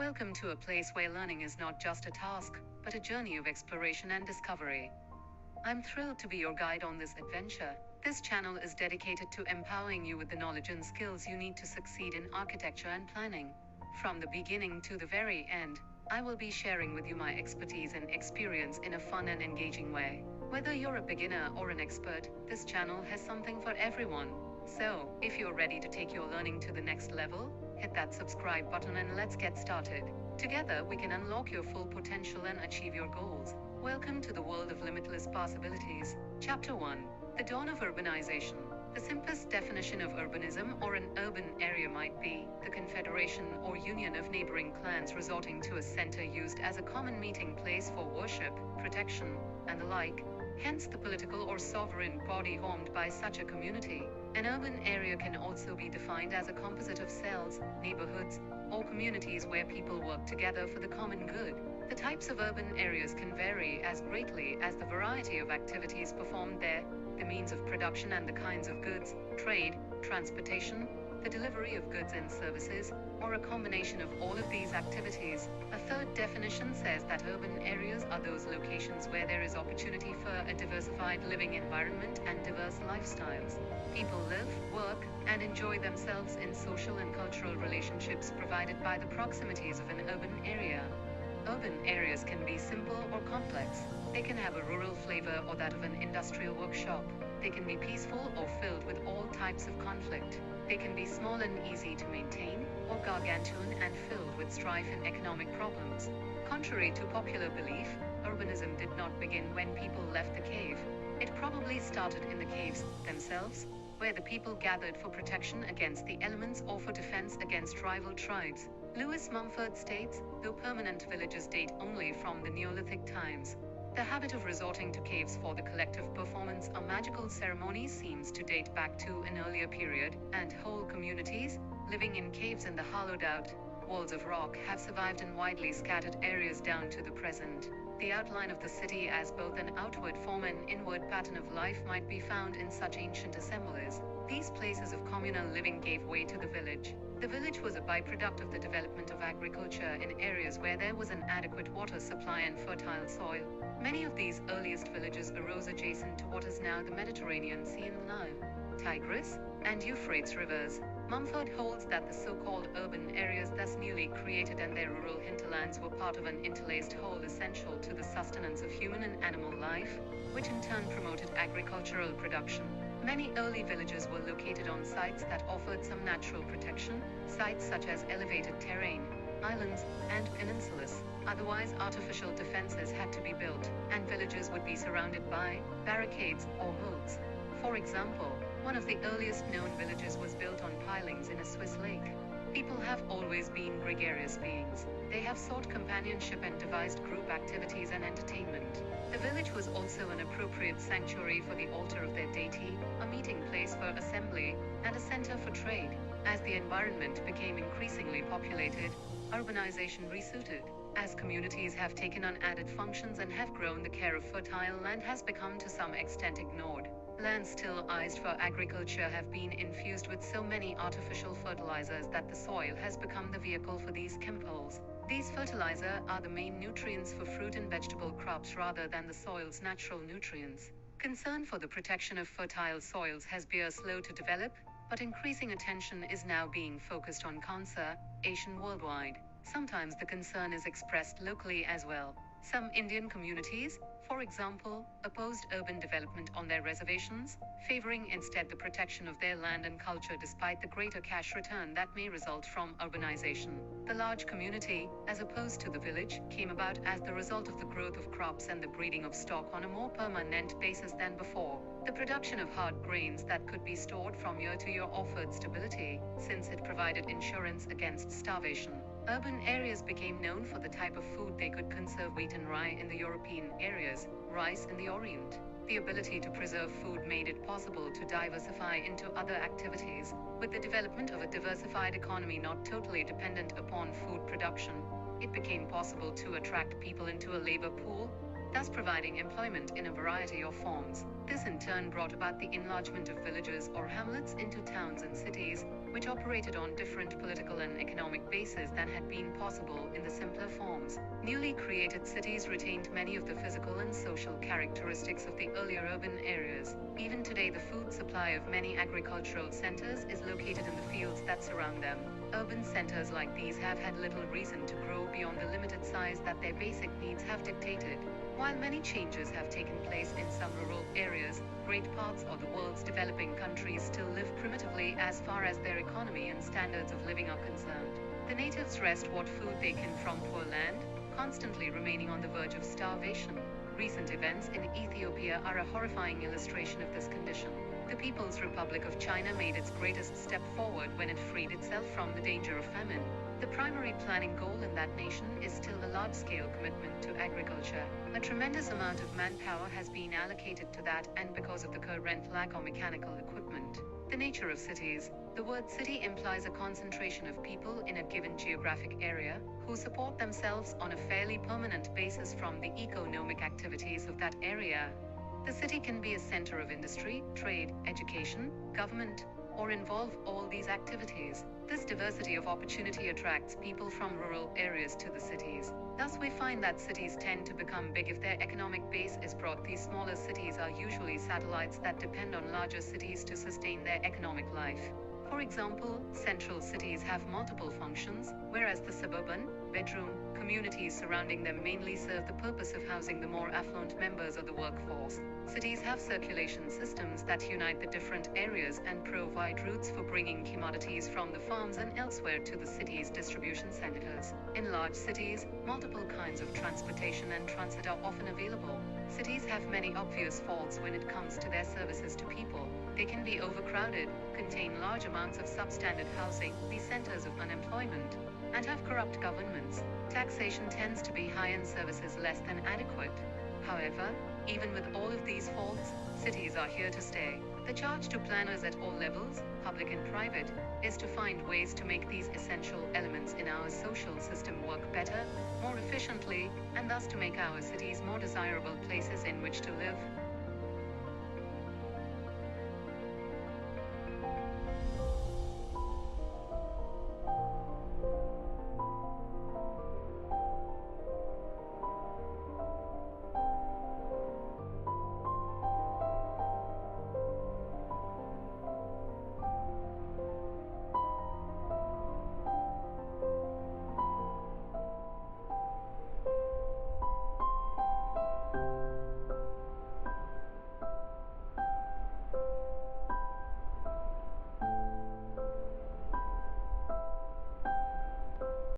Welcome to a place where learning is not just a task, but a journey of exploration and discovery. I'm thrilled to be your guide on this adventure. This channel is dedicated to empowering you with the knowledge and skills you need to succeed in architecture and planning. From the beginning to the very end, I will be sharing with you my expertise and experience in a fun and engaging way. Whether you're a beginner or an expert, this channel has something for everyone. So, if you're ready to take your learning to the next level, hit that subscribe button and let's get started. Together we can unlock your full potential and achieve your goals. Welcome to the world of limitless possibilities. Chapter 1. The Dawn of Urbanization. The simplest definition of urbanism or an urban area might be the confederation or union of neighboring clans resorting to a center used as a common meeting place for worship, protection, and the like. Hence the political or sovereign body formed by such a community. An urban area can also be defined as a composite of cells, neighborhoods, or communities where people work together for the common good. The types of urban areas can vary as greatly as the variety of activities performed there, the means of production and the kinds of goods, trade, transportation, the delivery of goods and services, or a combination of all of these activities. A third definition says that urban areas are those locations where there is opportunity for a diversified living environment and diverse lifestyles. People live, work, and enjoy themselves in social and cultural relationships provided by the proximities of an urban area. Urban areas can be simple or complex. They can have a rural flavor or that of an industrial workshop. They can be peaceful or filled with all types of conflict. They can be small and easy to maintain, or gargantuan and filled with strife and economic problems. Contrary to popular belief, urbanism did not begin when people left the cave. It probably started in the caves themselves, where the people gathered for protection against the elements or for defense against rival tribes. Lewis Mumford states, though permanent villages date only from the Neolithic times, the habit of resorting to caves for the collective performance of magical ceremonies seems to date back to an earlier period, and whole communities, living in caves in the hollowed out walls of rock, have survived in widely scattered areas down to the present. The outline of the city as both an outward form and inward pattern of life might be found in such ancient assemblies. These places of communal living gave way to the village. The village was a byproduct of the development of agriculture in areas where there was an adequate water supply and fertile soil. Many of these earliest villages arose adjacent to what is now the Mediterranean Sea and the Nile, Tigris, and Euphrates rivers. Mumford holds that the so-called urban areas thus newly created and their rural hinterlands were part of an interlaced whole essential to the sustenance of human and animal life, which in turn promoted agricultural production. Many early villages were located on sites that offered some natural protection, sites such as elevated terrain, islands, and peninsulas. Otherwise, artificial defenses had to be built, and villages would be surrounded by barricades or moats. For example, one of the earliest known villages was built on pilings in a Swiss lake. People have always been gregarious beings. They have sought companionship and devised group activities and entertainment. The village was also an appropriate sanctuary for the altar of their deity, a meeting place for assembly, and a center for trade. As the environment became increasingly populated, urbanization resuited. As communities have taken on added functions and have grown, the care of fertile land has become to some extent ignored. Lands still ized for agriculture have been infused with so many artificial fertilizers that the soil has become the vehicle for these chemicals. These fertilizers are the main nutrients for fruit and vegetable crops rather than the soil's natural nutrients. Concern for the protection of fertile soils has been slow to develop, but increasing attention is now being focused on conservation worldwide. Sometimes the concern is expressed locally as well. Some Indian communities, for example, opposed urban development on their reservations, favoring instead the protection of their land and culture despite the greater cash return that may result from urbanization. The large community, as opposed to the village, came about as the result of the growth of crops and the breeding of stock on a more permanent basis than before. The production of hard grains that could be stored from year to year offered stability, since it provided insurance against starvation. Urban areas became known for the type of food they could conserve: wheat and rye in the European areas, rice in the Orient. The ability to preserve food made it possible to diversify into other activities, with the development of a diversified economy not totally dependent upon food production. It became possible to attract people into a labor pool, thus providing employment in a variety of forms. This in turn brought about the enlargement of villages or hamlets into towns and cities, which operated on different political and economic bases than had been possible in the simpler forms. Newly created cities retained many of the physical and social characteristics of the earlier urban areas. Even today, the food supply of many agricultural centers is located in the fields that surround them. Urban centers like these have had little reason to grow beyond the limited size that their basic needs have dictated. While many changes have taken place in some rural areas, great parts of the world's developing countries still live primitively as far as their economy and standards of living are concerned. The natives wrest what food they can from poor land, constantly remaining on the verge of starvation. Recent events in Ethiopia are a horrifying illustration of this condition. The People's Republic of China made its greatest step forward when it freed itself from the danger of famine. The primary planning goal in that nation is still a large-scale commitment to agriculture. A tremendous amount of manpower has been allocated to that, and because of the current lack of mechanical equipment. The nature of cities. The word city implies a concentration of people in a given geographic area who support themselves on a fairly permanent basis from the economic activities of that area. The city can be a center of industry, trade, education, government, or involve all these activities. This diversity of opportunity attracts people from rural areas to the cities. Thus, we find that cities tend to become big if their economic base is broad. These smaller cities are usually satellites that depend on larger cities to sustain their economic life. For example, central cities have multiple functions, whereas the suburban, bedroom, communities surrounding them mainly serve the purpose of housing the more affluent members of the workforce. Cities have circulation systems that unite the different areas and provide routes for bringing commodities from the farms and elsewhere to the city's distribution centers. In large cities, multiple kinds of transportation and transit are often available. Cities have many obvious faults when it comes to their services to people. They can be overcrowded, contain large amounts of substandard housing, be centers of unemployment, and have corrupt governments. Taxation tends to be high and services less than adequate. However, even with all of these faults, cities are here to stay. The charge to planners at all levels, public and private, is to find ways to make these essential elements in our social system work better, more efficiently, and thus to make our cities more desirable places in which to live.